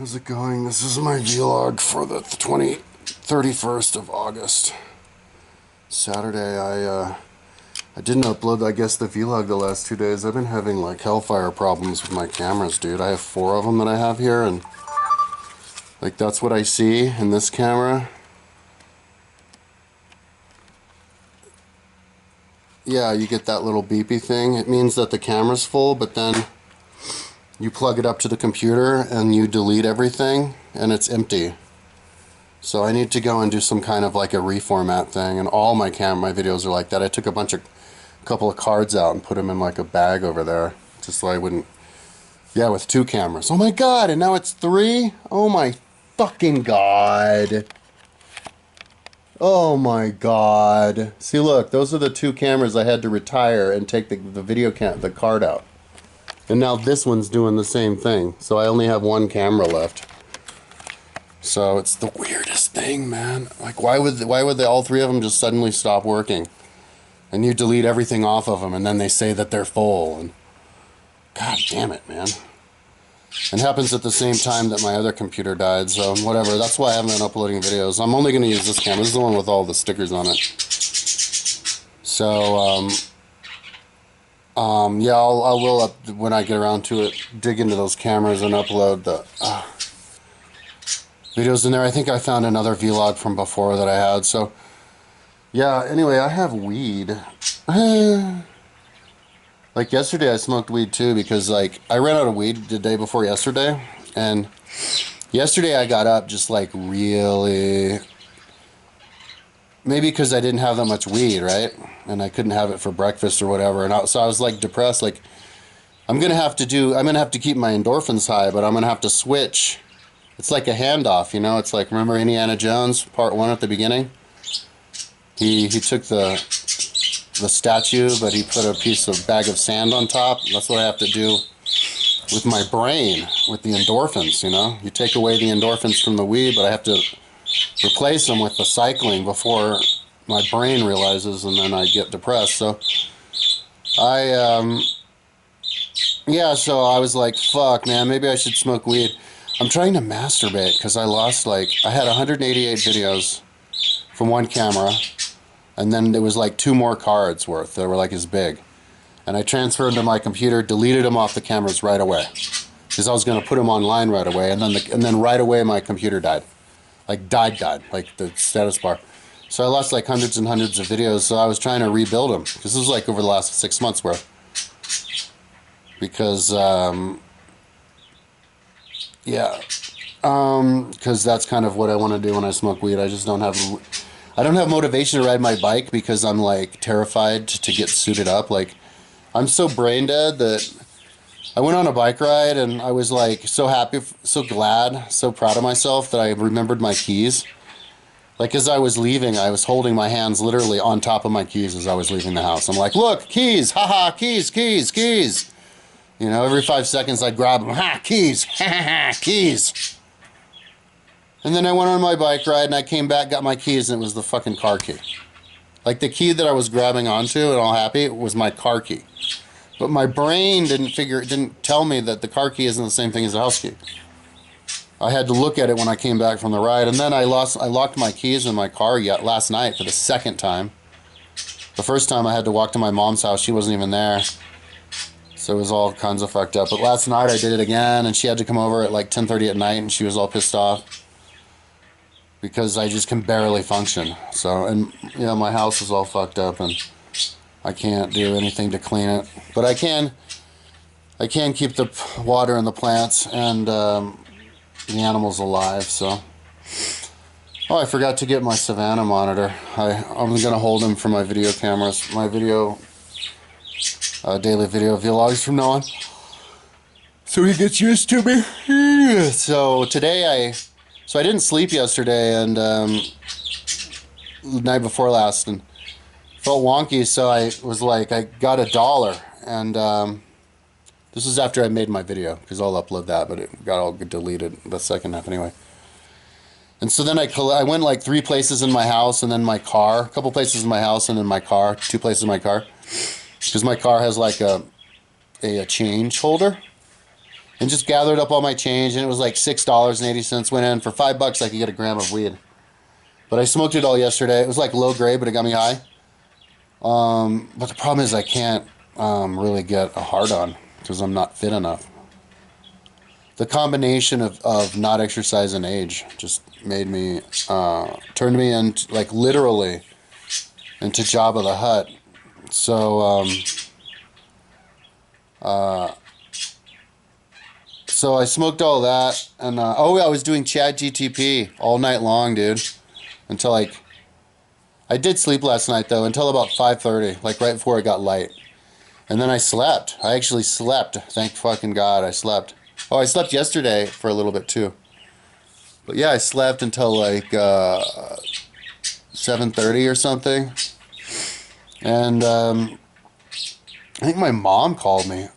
How's it going? This is my vlog for the 31st of August. Saturday. I didn't upload, I guess, the vlog the last 2 days. I've been having like hellfire problems with my cameras, dude. I have 4 of them that I have here, and like that's what I see in this camera. Yeah, you get that little beepy thing. It means that the camera's full, but then you plug it up to the computer and you delete everything and it's empty. So I need to go and do some kind of like a reformat thing, and all my videos are like that. I took a couple of cards out and put them in like a bag over there just so I wouldn't, yeah, with 2 cameras. Oh my god, and now it's 3? Oh my fucking god. Oh my god. See, look, those are the 2 cameras I had to retire and take the card out. And now this one's doing the same thing. So I only have 1 camera left. So it's the weirdest thing, man. Like, why would they, all 3 of them just suddenly stop working? And you delete everything off of them, and then they say that they're full. And god damn it, man. It happens at the same time that my other computer died, so whatever. That's why I haven't been uploading videos. I'm only going to use this camera. This is the one with all the stickers on it. So, yeah, I will, when I get around to it, dig into those cameras and upload the videos in there. I think I found another vlog from before that I had. So, yeah, anyway, I have weed. Like yesterday I smoked weed too, because like I ran out of weed the day before yesterday, and yesterday I got up just like really, maybe because I didn't have that much weed, right? And I couldn't have it for breakfast or whatever, and so I was like depressed, like I'm gonna have to keep my endorphins high, but I'm gonna have to switch. It's like a handoff, you know. It's like, remember Indiana Jones Part 1 at the beginning? He took the statue, but he put a bag of sand on top. That's what I have to do with my brain, with the endorphins, you know. You take away the endorphins from the weed, but I have to replace them with the cycling before my brain realizes, and then I get depressed. So yeah, so I was like, fuck, man, maybe I should smoke weed. I'm trying to masturbate because I had 188 videos from 1 camera, and then there was like 2 more cards worth that were like as big. And I transferred them to my computer, deleted them off the cameras right away, because I was going to put them online right away, and then right away my computer died. Like died, like the status bar. So I lost like hundreds and hundreds of videos, so I was trying to rebuild them, because this was like over the last 6 months worth. Because, yeah, because that's kind of what I want to do when I smoke weed. I don't have motivation to ride my bike because I'm like terrified to get suited up. Like, I'm so brain dead that I went on a bike ride and I was like so happy, so glad, so proud of myself that I remembered my keys. Like, as I was leaving, I was holding my hands literally on top of my keys as I was leaving the house. I'm like, look, keys, haha, keys, keys, keys. You know, every 5 seconds I'd grab them, ha, keys, ha, ha, ha, keys. And then I went on my bike ride and I came back, got my keys, and it was the fucking car key. Like, the key that I was grabbing onto and all happy was my car key. But my brain didn't tell me that the car key isn't the same thing as the house key. I had to look at it when I came back from the ride, and then I locked my keys in my car last night for the 2nd time. The first time I had to walk to my mom's house, she wasn't even there. So it was all kinds of fucked up. But last night I did it again, and she had to come over at like 10:30 at night, and she was all pissed off because I just can barely function. So, and you know, my house is all fucked up, and I can't do anything to clean it. But I can keep the water and the plants and the animals alive. So, oh, I forgot to get my Savannah monitor. I'm gonna hold him for my video cameras, my daily video vlogs from now on, so he gets used to me. So today I didn't sleep yesterday and the night before last, and felt wonky, so I was like, I got $1, and this is after I made my video, because I'll upload that, but it got all deleted the second half anyway. And so then I went like 3 places in my house, and then my car, a couple places in my house, and then my car, 2 places in my car, because my car has like a change holder, and just gathered up all my change, and it was like $6.80. Went in for $5. I could get a gram of weed, but I smoked it all yesterday. It was like low grade, but it got me high. But the problem is I can't really get a hard on because I'm not fit enough. The combination of not exercise and age just made me turned me into, like, literally into Jabba the Hutt. So so I smoked all that, and oh, I was doing Chat GTP all night long, dude, until like I did sleep last night though until about 5:30, like right before it got light, and then I slept. I actually slept. Thank fucking God, I slept. Oh, I slept yesterday for a little bit too. But yeah, I slept until like 7:30 or something. And I think my mom called me.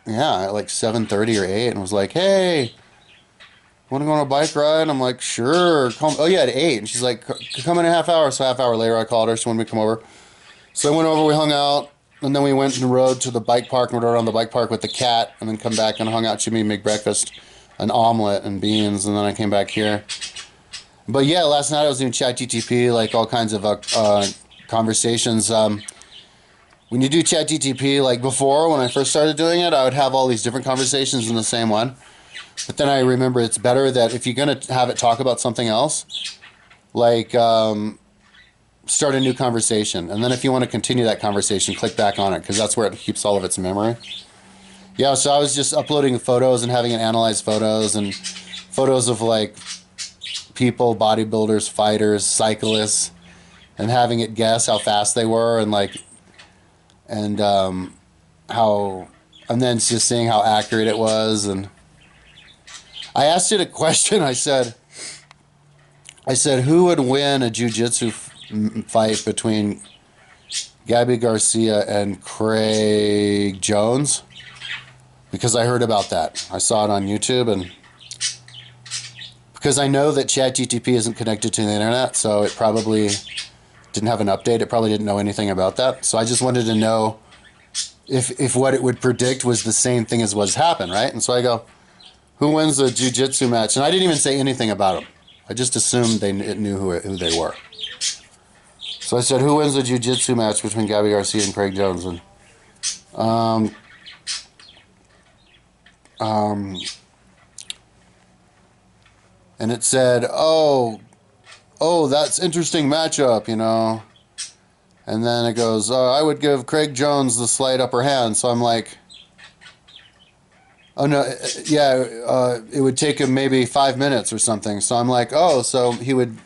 Yeah, at like 7:30 or 8 and was like, "Hey, want to go on a bike ride?" I'm like, "Sure." Come. Oh yeah, at 8. And she's like, "Come in a half hour." So a half hour later I called her. She wanted me to come over. So I went over, we hung out. And then we went and rode to the bike park and rode around the bike park with the cat, and then come back and hung out. She made me make breakfast, an omelet and beans, and then I came back here. But yeah, last night I was doing Chat GTP, like all kinds of conversations. When you do Chat GTP, like before, when I first started doing it, I would have all these different conversations in the same one. But then I remember it's better that if you're going to have it talk about something else, like start a new conversation, and then if you want to continue that conversation, click back on it, because that's where it keeps all of its memory. Yeah, so I was just uploading photos and having it analyze photos, and photos of like people, bodybuilders, fighters, cyclists, and having it guess how fast they were, and like and how, and then just seeing how accurate it was. And I asked it a question. I said who would win a jiu-jitsu fight between Gabby Garcia and Craig Jones, because I heard about that. I saw it on YouTube, and because I know that ChatGTP isn't connected to the internet, so it probably didn't have an update. It probably didn't know anything about that. So I just wanted to know if what it would predict was the same thing as what's happened, right? And so I go, who wins the jiu-jitsu match? And I didn't even say anything about them. I just assumed it knew who they were. So I said, who wins the jiu-jitsu match between Gabby Garcia and Craig Jones? And and it said, oh, that's interesting matchup, you know. And then it goes, I would give Craig Jones the slight upper hand. So I'm like, oh no, yeah, it would take him maybe 5 minutes or something. So I'm like, oh, so he would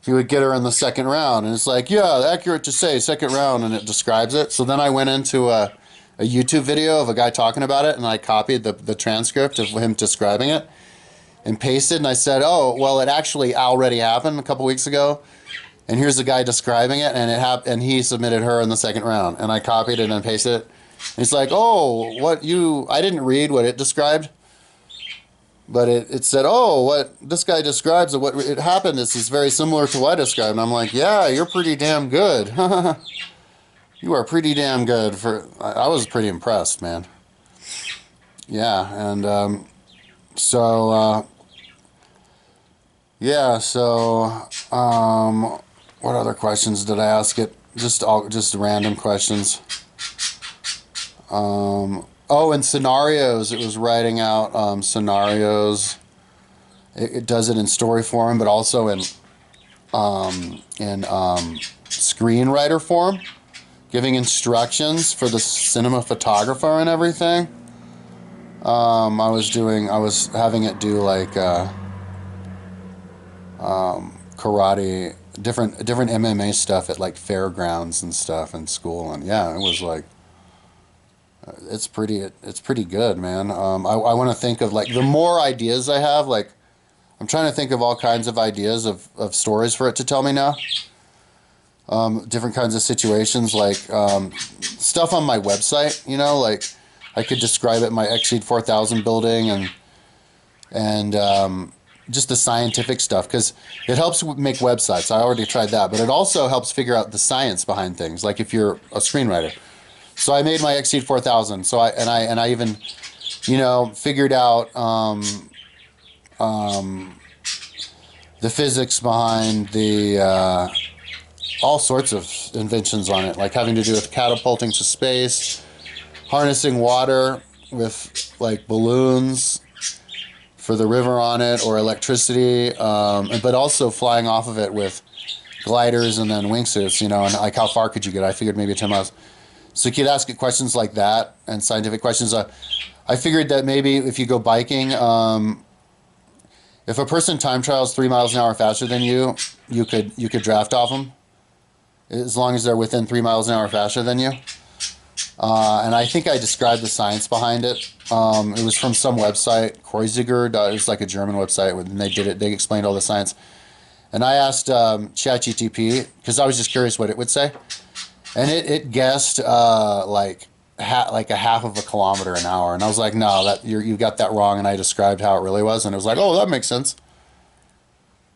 get her in the second round. And it's like, yeah, accurate to say, second round, and it describes it. So then I went into a YouTube video of a guy talking about it, and I copied the transcript of him describing it and pasted, and I said, oh, well, it actually already happened a couple weeks ago, and here's the guy describing it, and and he submitted her in the second round, and I copied it and pasted it. And it's like, oh, I didn't read what it described, but it said, oh, what this guy describes of what it happened is very similar to what I described. And I'm like, yeah, you're pretty damn good. You are pretty damn good. I was pretty impressed, man. Yeah, and so what other questions did I ask it? Just random questions. Oh, and scenarios. It was writing out scenarios. It does it in story form, but also in screenwriter form, giving instructions for the cinema photographer and everything. I was having it do like karate, different MMA stuff at like fairgrounds and stuff in school, and yeah, it was like. It's pretty good, man. I want to think of, like, the more ideas I have, like, I'm trying to think of all kinds of ideas of stories for it to tell me now. Different kinds of situations, like stuff on my website, you know, like I could describe it, my Exceed 4000 building, and just the scientific stuff, because it helps make websites. I already tried that, but it also helps figure out the science behind things, like if you're a screenwriter. So I made my Exceed 4000. So I even figured out the physics behind the all sorts of inventions on it, like having to do with catapulting to space, harnessing water with like balloons for the river on it, or electricity, but also flying off of it with gliders and then wingsuits, and like how far could you get? I figured maybe 10 miles. So you could ask it questions like that and scientific questions. I figured that maybe if you go biking, if a person time trials 3 miles an hour faster than you, you could draft off them as long as they're within 3 miles an hour faster than you. And I think I described the science behind it. It was from some website, Kreuziger. It was like a German website, and they did it. They explained all the science. And I asked ChatGPT because I was just curious what it would say, and it guessed like a half of a kilometer an hour. And I was like, no, you got that wrong. And I described how it really was, and it was like, oh, that makes sense.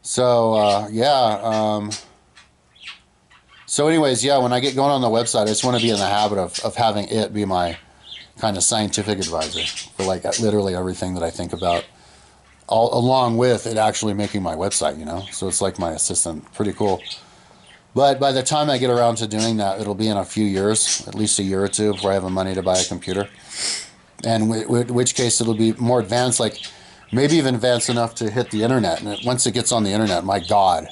So yeah. So anyways, yeah, when I get going on the website, I just want to be in the habit of having it be my kind of scientific advisor for like literally everything that I think about, all along with it actually making my website, So it's like my assistant. Pretty cool. But by the time I get around to doing that, it'll be in a few years, at least a year or two, before I have the money to buy a computer. And in which case it'll be more advanced, like maybe even advanced enough to hit the internet. And once it gets on the internet, my God.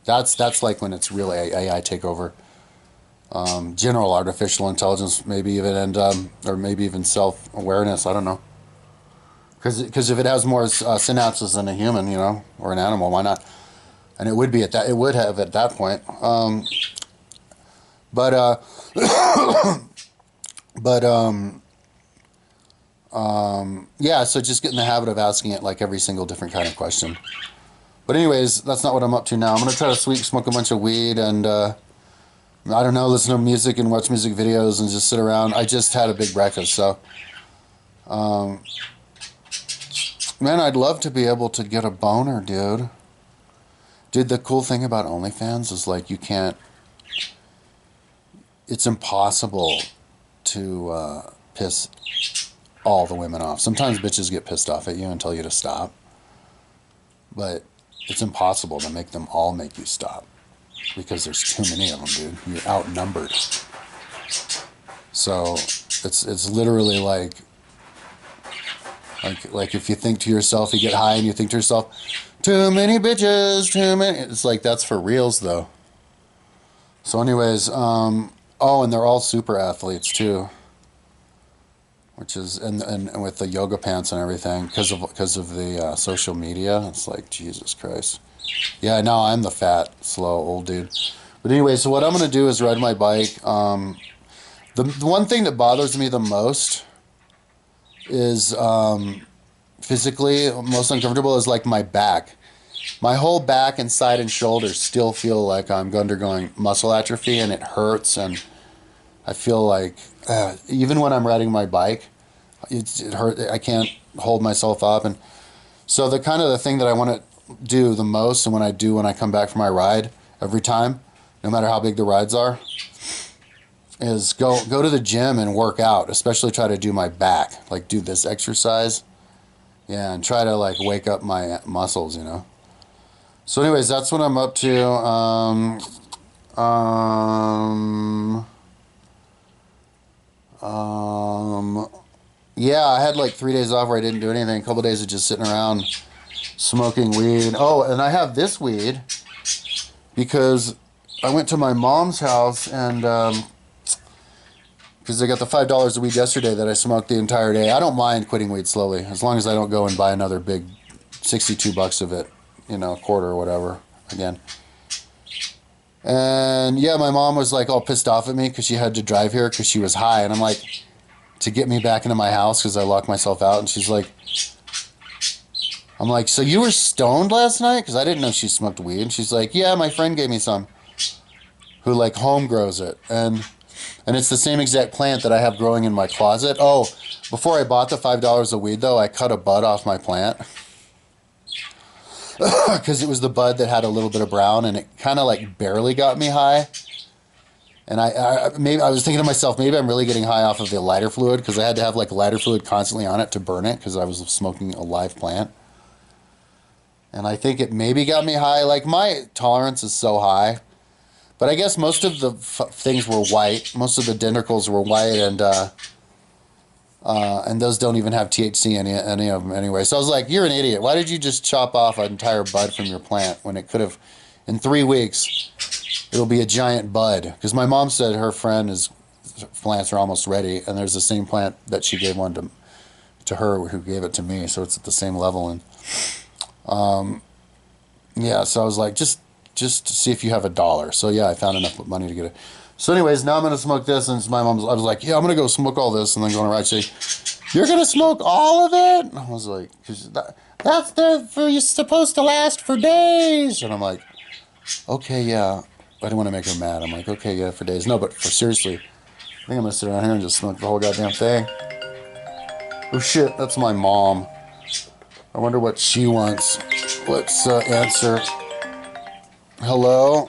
That's like when it's really AI takeover, general artificial intelligence, maybe even, and or maybe even self-awareness. I don't know. Because if it has more synapses than a human, or an animal, why not? And it would be it would have at that point. But yeah. So just get in the habit of asking it like every single different kind of question. But anyways, that's not what I'm up to now. I'm going to try to smoke a bunch of weed and, I don't know, listen to music and watch music videos and just sit around. I just had a big breakfast, so. Man, I'd love to be able to get a boner, dude. Dude, the cool thing about OnlyFans is, like, you can't. It's impossible to piss all the women off. Sometimes bitches get pissed off at you and tell you to stop. But it's impossible to make them all make you stop because there's too many of them, dude. You're outnumbered. So it's literally like if you think to yourself, you get high and you think to yourself, too many bitches, too many. It's like that's for reals though. So anyways, and they're all super athletes too. Which is and with the yoga pants and everything because of the social media, it's like Jesus Christ. Yeah, no, I'm the fat, slow old dude. But anyway, so what I'm gonna do is ride my bike. The one thing that bothers me the most is physically most uncomfortable is like my back. My whole back and side and shoulders still feel like I'm undergoing muscle atrophy, and it hurts, and I feel like even when I'm riding my bike, it hurt. I can't hold myself up, and so the thing that I want to do the most, and when I come back from my ride every time, no matter how big the rides are, is go to the gym and work out. Especially try to do my back, like do this exercise, yeah, and try to like wake up my muscles, So anyways, that's what I'm up to. Yeah, I had like 3 days off where I didn't do anything. A couple of days of just sitting around smoking weed. Oh, and I have this weed because I went to my mom's house and because I got the $5 of weed yesterday that I smoked the entire day. I don't mind quitting weed slowly as long as I don't go and buy another big $62 of it, a quarter or whatever again. And yeah, my mom was like all pissed off at me because she had to drive here because she was high, and I'm like, to get me back into my house because I locked myself out, and she's like, I'm like, so you were stoned last night? Because I didn't know she smoked weed. And she's like, yeah, my friend gave me some, who like home grows it, and it's the same exact plant that I have growing in my closet. Oh, before I bought the $5 of weed though, I cut a bud off my plant because it was the bud that had a little bit of brown, and it kind of like barely got me high. And maybe I was thinking to myself, maybe I'm really getting high off of the lighter fluid because I had to have like lighter fluid constantly on it to burn it because I was smoking a live plant. And I think it maybe got me high. Like my tolerance is so high, but I guess most of the things were white. Most of the dendricles were white, and those don't even have THC in any of them anyway. So I was like, "You're an idiot. Why did you just chop off an entire bud from your plant when it could have, in 3 weeks, it'll be a giant bud?" Because my mom said her plants are almost ready, and there's the same plant that she gave one to her who gave it to me, so it's at the same level. And yeah, so I was like, just to see if you have $1. So yeah, I found enough money to get it. So anyways, now I'm gonna smoke this, and my mom's. I was like, yeah, I'm gonna go smoke all this, and then go on a ride. Say, you're gonna smoke all of it? And I was like, cause that's you're supposed to last for days. And I'm like, okay, yeah. I didn't want to make her mad. I'm like, okay, yeah, for days. No, but for seriously, I think I'm gonna sit around here and just smoke the whole goddamn thing. Oh shit, that's my mom. I wonder what she wants. Let's answer. Hello?